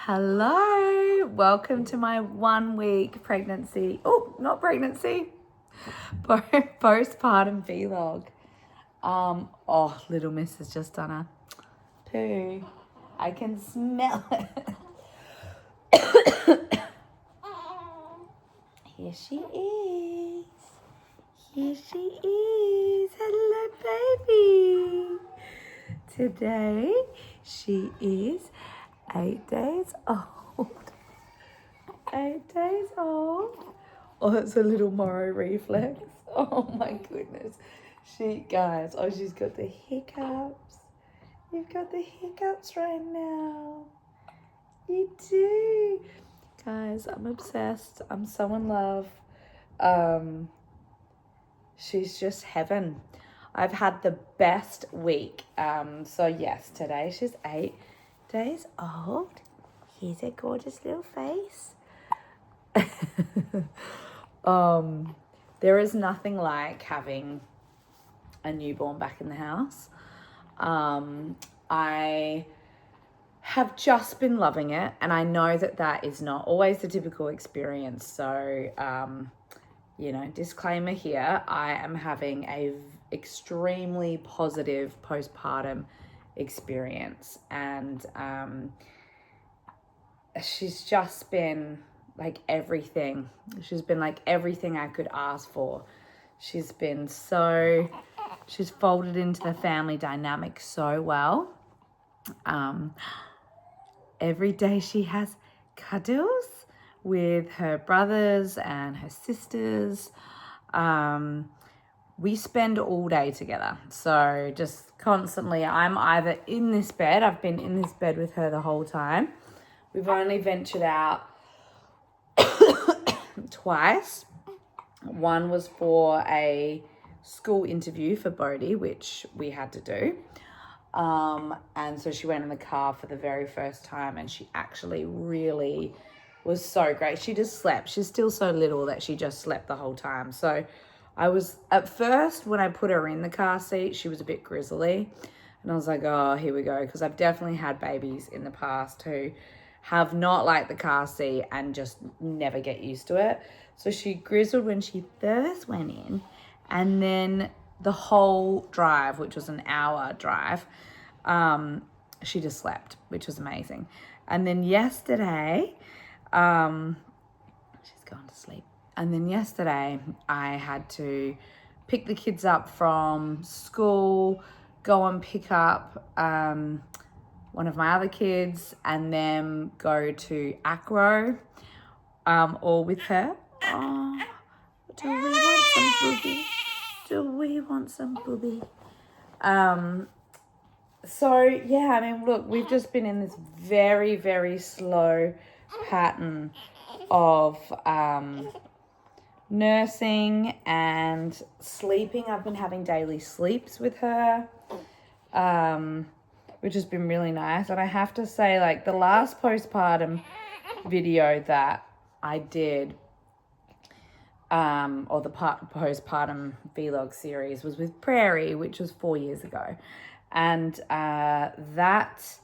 Hello, welcome to my 1 week pregnancy. Oh, not pregnancy, postpartum vlog. Little miss has just done a poo. I can smell it. Here she is. Here she is. Hello, baby. Today she is 8 days old. 8 days old. Oh, that's a little Moro reflex. Oh my goodness. She's got the hiccups. You've got the hiccups right now. You do. Guys, I'm obsessed. I'm so in love. She's just heaven. I've had the best week. So yes, today she's 8 days old. Here's her gorgeous little face. There is nothing like having a newborn back in the house. I have just been loving it, and I know that is not always the typical experience. So, disclaimer here, I am having a extremely positive postpartum experience, and she's just been like everything. She's been like everything I could ask for. She's folded into the family dynamic so well. Every day she has cuddles with her brothers and her sisters. We spend all day together. So just constantly, I'm either in this bed. I've been in this bed with her the whole time. We've only ventured out twice. One was for a school interview for Bodhi, which we had to do. And so she went in the car for the very first time, and she actually really was so great. She just slept. She's still so little that she just slept the whole time. So I was, at first, when I put her in the car seat, she was a bit grizzly. And I was like, oh, here we go. Because I've definitely had babies in the past who have not liked the car seat and just never get used to it. So she grizzled when she first went in. And then the whole drive, which was an hour drive, she just slept, which was amazing. And then yesterday, she's gone to sleep. And then yesterday, I had to pick the kids up from school, go and pick up one of my other kids, and then go to acro, all with her. Oh, do we want some booby? Do we want some booby? So, yeah, I mean, look, we've just been in this very, very slow pattern of nursing and sleeping. I've been having daily sleeps with her, which has been really nice. And I have to say, like, the last postpartum video that I did, or the postpartum vlog series, was with Prairie, which was 4 years ago. And that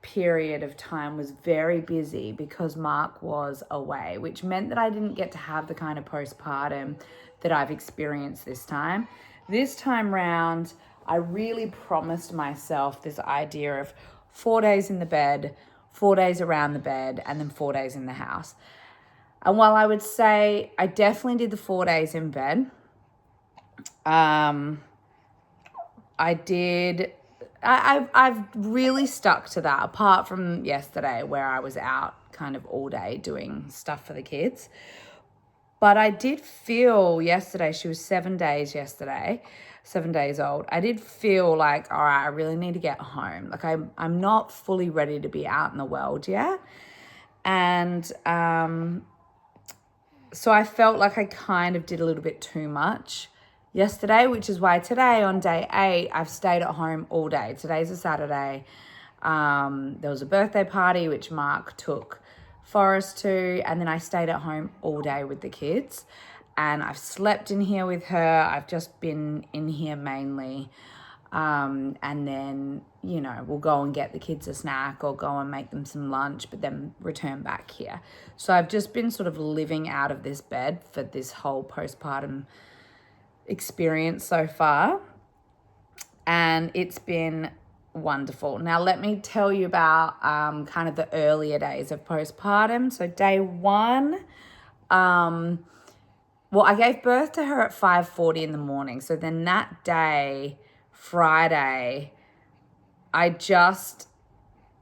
period of time was very busy because Mark was away, which meant that I didn't get to have the kind of postpartum that I've experienced this time. This time round, I really promised myself this idea of 4 days in the bed, 4 days around the bed, and then 4 days in the house. And while I would say I definitely did the 4 days in bed, I've really stuck to that, apart from yesterday where I was out kind of all day doing stuff for the kids. But I did feel yesterday, she was 7 days yesterday, 7 days old. I did feel like, all right, I really need to get home. Like I'm not fully ready to be out in the world yet. And so I felt like I kind of did a little bit too much yesterday, which is why today on day 8, I've stayed at home all day. Today's a Saturday. There was a birthday party, which Mark took Forrest to, and then I stayed at home all day with the kids. And I've slept in here with her. I've just been in here mainly. And then, you know, we'll go and get the kids a snack or go and make them some lunch, but then return back here. So I've just been sort of living out of this bed for this whole postpartum experience so far. And it's been wonderful. Now, let me tell you about kind of the earlier days of postpartum. So day one, I gave birth to her at 5:40 in the morning. So then that day, Friday, I just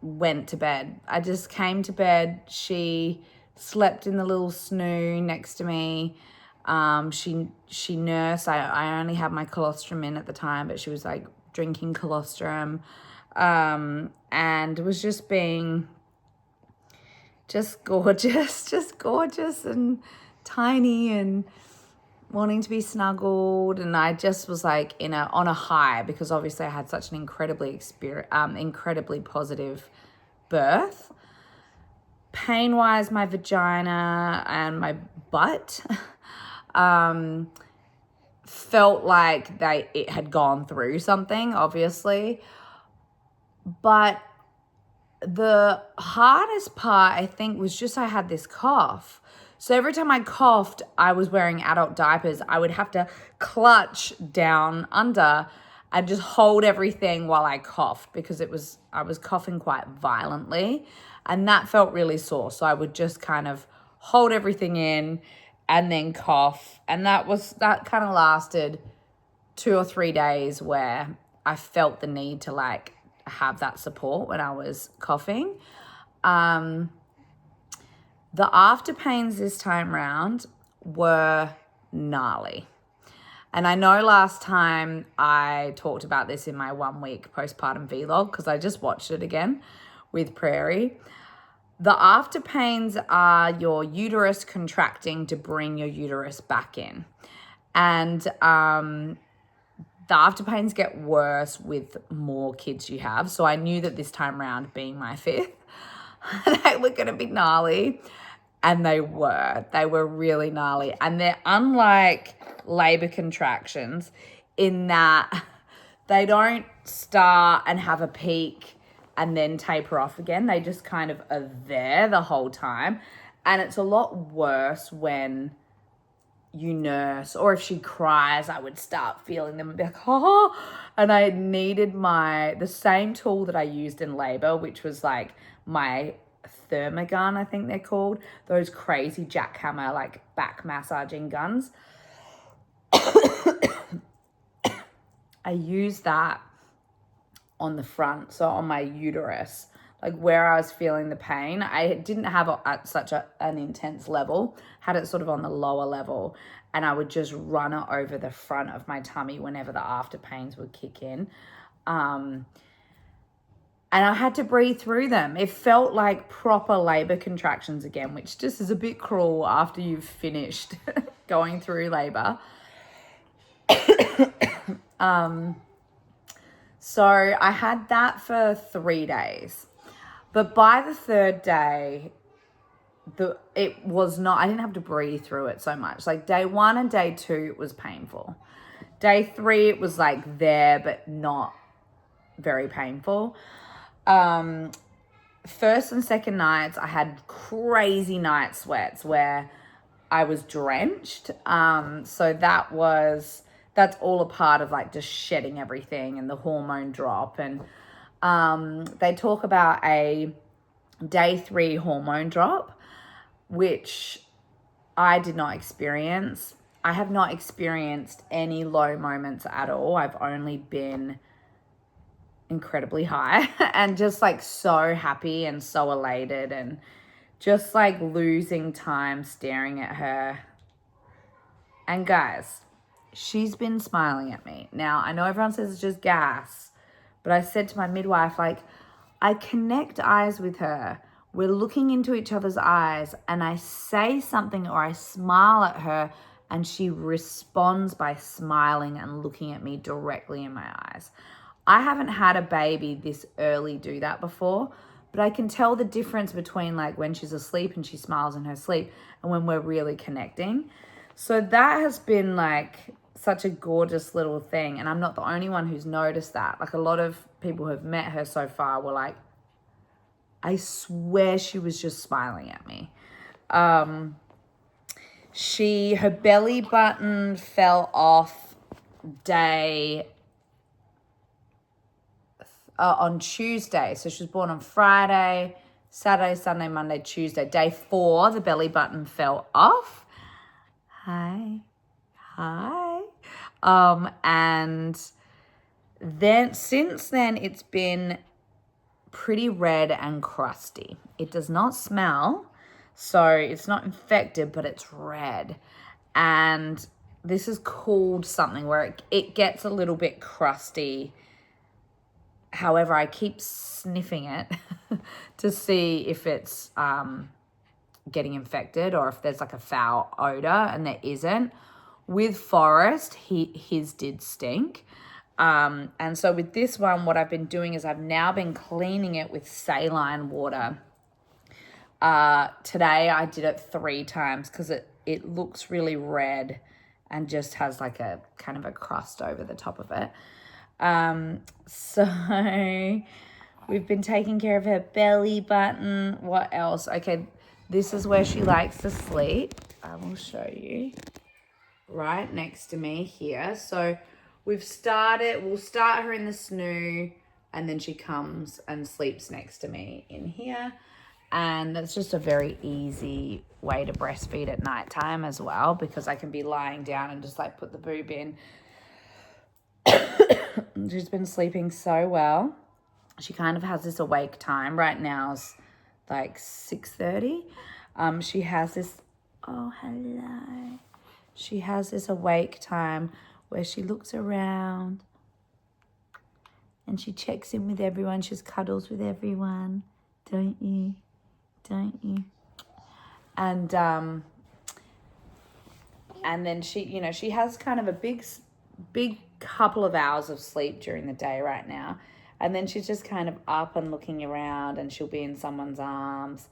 went to bed. I just came to bed. She slept in the little snoo next to me. She nursed. I only had my colostrum in at the time, but she was like drinking colostrum, and was just being just gorgeous and tiny and wanting to be snuggled. And I just was like on a high, because obviously I had such an incredibly positive birth. Pain-wise, my vagina and my butt felt like it had gone through something, obviously. But the hardest part, I think, was just I had this cough. So every time I coughed, I was wearing adult diapers. I would have to clutch down under and just hold everything while I coughed, because I was coughing quite violently, and that felt really sore. So I would just kind of hold everything in and then cough. And that kind of lasted 2 or 3 days, where I felt the need to like have that support when I was coughing. The after pains this time round were gnarly. And I know last time I talked about this in my 1 week postpartum vlog, because I just watched it again with Prairie. The after pains are your uterus contracting to bring your uterus back in. And the after pains get worse with more kids you have. So I knew that this time around, being my 5th, they were going to be gnarly. And they were really gnarly. And they're unlike labor contractions in that they don't start and have a peak and then taper off again. They just kind of are there the whole time. And it's a lot worse when you nurse, or if she cries, I would start feeling them and be like, oh. And I needed the same tool that I used in labor, which was like my thermogun, I think they're called, those crazy jackhammer like back massaging guns. I used that on the front, so on my uterus, like where I was feeling the pain. I didn't have it at such an intense level, had it sort of on the lower level, and I would just run it over the front of my tummy whenever the after pains would kick in. And I had to breathe through them. It felt like proper labor contractions again, which just is a bit cruel after you've finished going through labor. So I had that for 3 days. But by the 3rd day, I didn't have to breathe through it so much. Like day 1 and day 2, it was painful. Day 3, it was like there, but not very painful. First and second nights, I had crazy night sweats where I was drenched. So that's all a part of like just shedding everything and the hormone drop. And they talk about a day 3 hormone drop, which I did not experience. I have not experienced any low moments at all. I've only been incredibly high and just like so happy and so elated, and just like losing time staring at her. And guys, she's been smiling at me. Now, I know everyone says it's just gas, but I said to my midwife, like, I connect eyes with her. We're looking into each other's eyes, and I say something or I smile at her, and she responds by smiling and looking at me directly in my eyes. I haven't had a baby this early do that before, but I can tell the difference between like when she's asleep and she smiles in her sleep and when we're really connecting. So that has been like such a gorgeous little thing. And I'm not the only one who's noticed that. Like, a lot of people who have met her so far were like, I swear she was just smiling at me. Her belly button fell off on Tuesday. So she was born on Friday, Saturday, Sunday, Monday, Tuesday. Day 4, the belly button fell off. Hi. And then since then, it's been pretty red and crusty. It does not smell, so it's not infected, but it's red. And this is called something where it gets a little bit crusty. However, I keep sniffing it to see if it's getting infected or if there's like a foul odor, and there isn't. With Forrest, his did stink. And so with this one, what I've been doing is I've now been cleaning it with saline water. Today I did it 3 times because it looks really red and just has like a kind of a crust over the top of it. So we've been taking care of her belly button. What else? Okay, this is where she likes to sleep. I will show you right next to me here. So we'll start her in the snoo, and then she comes and sleeps next to me in here. And that's just a very easy way to breastfeed at nighttime as well, because I can be lying down and just like put the boob in. She's been sleeping so well. She kind of has this awake time. Right now it's like 6:30. She has this, oh, hello. She has this awake time where she looks around and she checks in with everyone. She just cuddles with everyone. Don't you? And then she has kind of a big couple of hours of sleep during the day right now. And then she's just kind of up and looking around, and she'll be in someone's arms.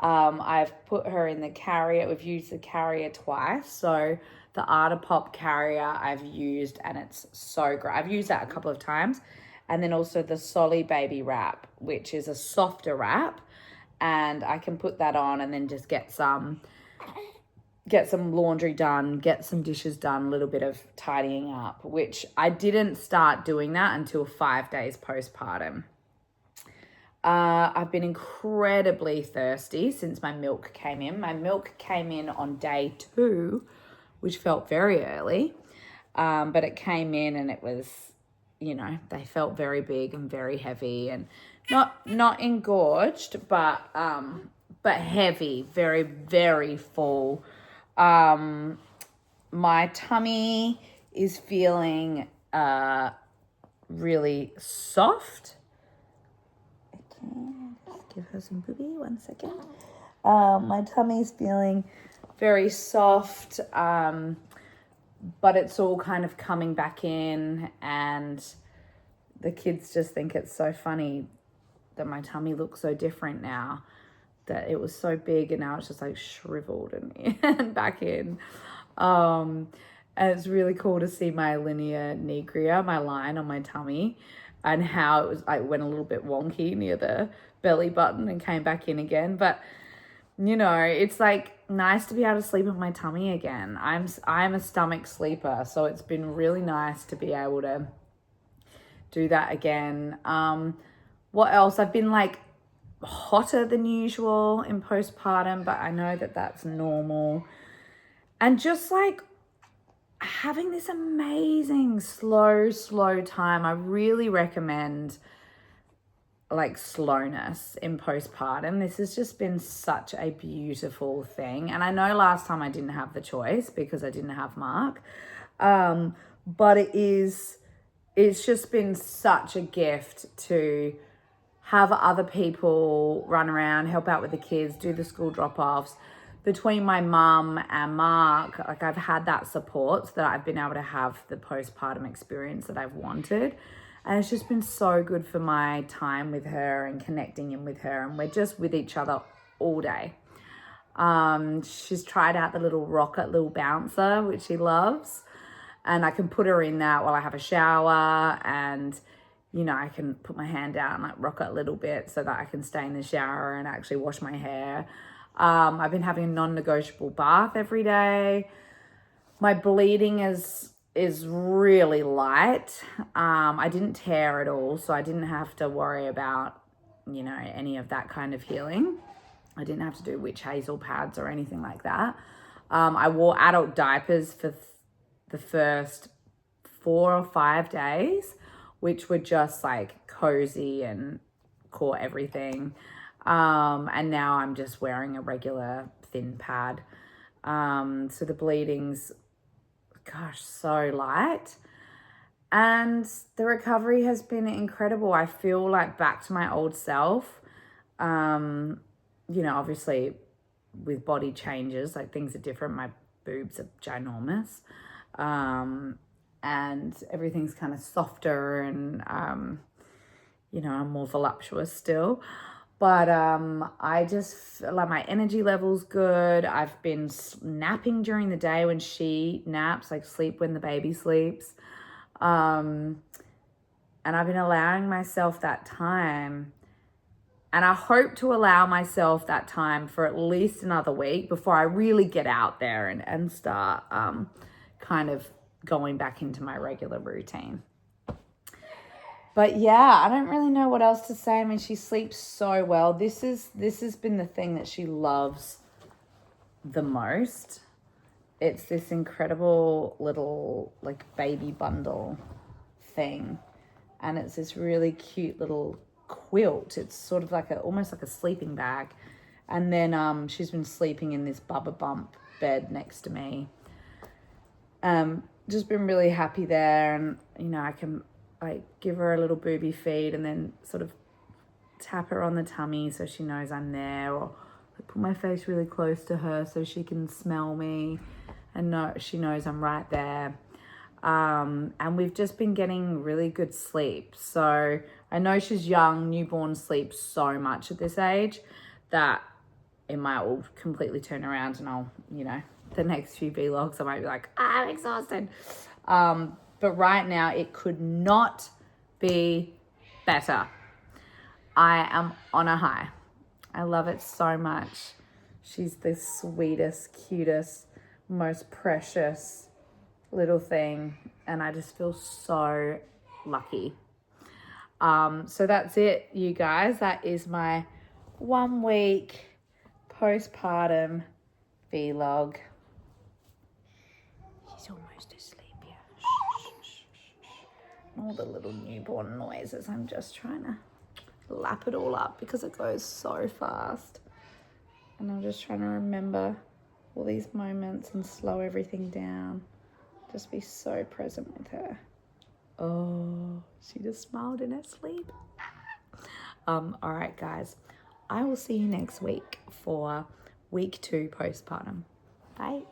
I've put her in the carrier. We've used the carrier twice. So the Artipop carrier I've used, and it's so great. I've used that a couple of times. And then also the Solly Baby wrap, which is a softer wrap. And I can put that on and then just get some laundry done, get some dishes done, a little bit of tidying up, which I didn't start doing that until 5 days postpartum. I've been incredibly thirsty since my milk came in. My milk came in on day 2, which felt very early, but it came in and it was, they felt very big and very heavy, and not engorged, but heavy, very, very full. My tummy is feeling really soft. Just give her some booby, 1 second. My tummy's feeling very soft, but it's all kind of coming back in, and the kids just think it's so funny that my tummy looks so different now, that it was so big and now it's just like shriveled and back in. And it's really cool to see my linea nigra, my line on my tummy, and how it was, I went a little bit wonky near the belly button and came back in again. But it's like nice to be able to sleep on my tummy again. I'm a stomach sleeper, so it's been really nice to be able to do that again. What else? I've been like hotter than usual in postpartum, but I know that that's normal. And just like having this amazing slow time. I really recommend like slowness in postpartum. This has just been such a beautiful thing. And I know last time I didn't have the choice because I didn't have Mark. But it's just been such a gift to have other people run around, help out with the kids, do the school drop-offs. Between my mum and Mark, like I've had that support so that I've been able to have the postpartum experience that I've wanted. And it's just been so good for my time with her and connecting in with her. And we're just with each other all day. She's tried out the little rocket, little bouncer, which she loves. And I can put her in that while I have a shower, and you know, I can put my hand out and like rock it a little bit so that I can stay in the shower and actually wash my hair. I've been having a non-negotiable bath every day. My bleeding is really light. I didn't tear at all, so I didn't have to worry about, you know, any of that kind of healing. I didn't have to do witch hazel pads or anything like that. I wore adult diapers for the first 4 or 5 days, which were just like cozy and caught everything. And now I'm just wearing a regular thin pad. So the bleeding's, gosh, so light. And the recovery has been incredible. I feel like back to my old self. You know, obviously with body changes, like things are different. My boobs are ginormous. And everything's kind of softer and, you know, I'm more voluptuous still. But I just feel like my energy level's good. I've been napping during the day when she naps, like sleep when the baby sleeps. And I've been allowing myself that time. And I hope to allow myself that time for at least another week before I really get out there and start kind of going back into my regular routine. But yeah, I don't really know what else to say. I mean, she sleeps so well. This has been the thing that she loves the most. It's this incredible little like baby bundle thing. And it's this really cute little quilt. It's sort of like almost like a sleeping bag. And then she's been sleeping in this Bubba Bump bed next to me. Just been really happy there, and you know, I can like give her a little booby feed and then sort of tap her on the tummy so she knows I'm there, or put my face really close to her so she can smell me and she knows I'm right there. And we've just been getting really good sleep. So I know she's young, newborn sleep so much at this age that it might all completely turn around, and I'll, you know, the next few vlogs I might be like, I'm exhausted. But right now it could not be better. I am on a high. I love it so much. She's the sweetest, cutest, most precious little thing, and I just feel so lucky. So that's it, you guys. That is my 1 week postpartum vlog. She's almost asleep, yeah. All the little newborn noises. I'm just trying to lap it all up because it goes so fast. And I'm just trying to remember all these moments and slow everything down. Just be so present with her. Oh, she just smiled in her sleep. All right, guys. I will see you next week for week 2 postpartum. Bye.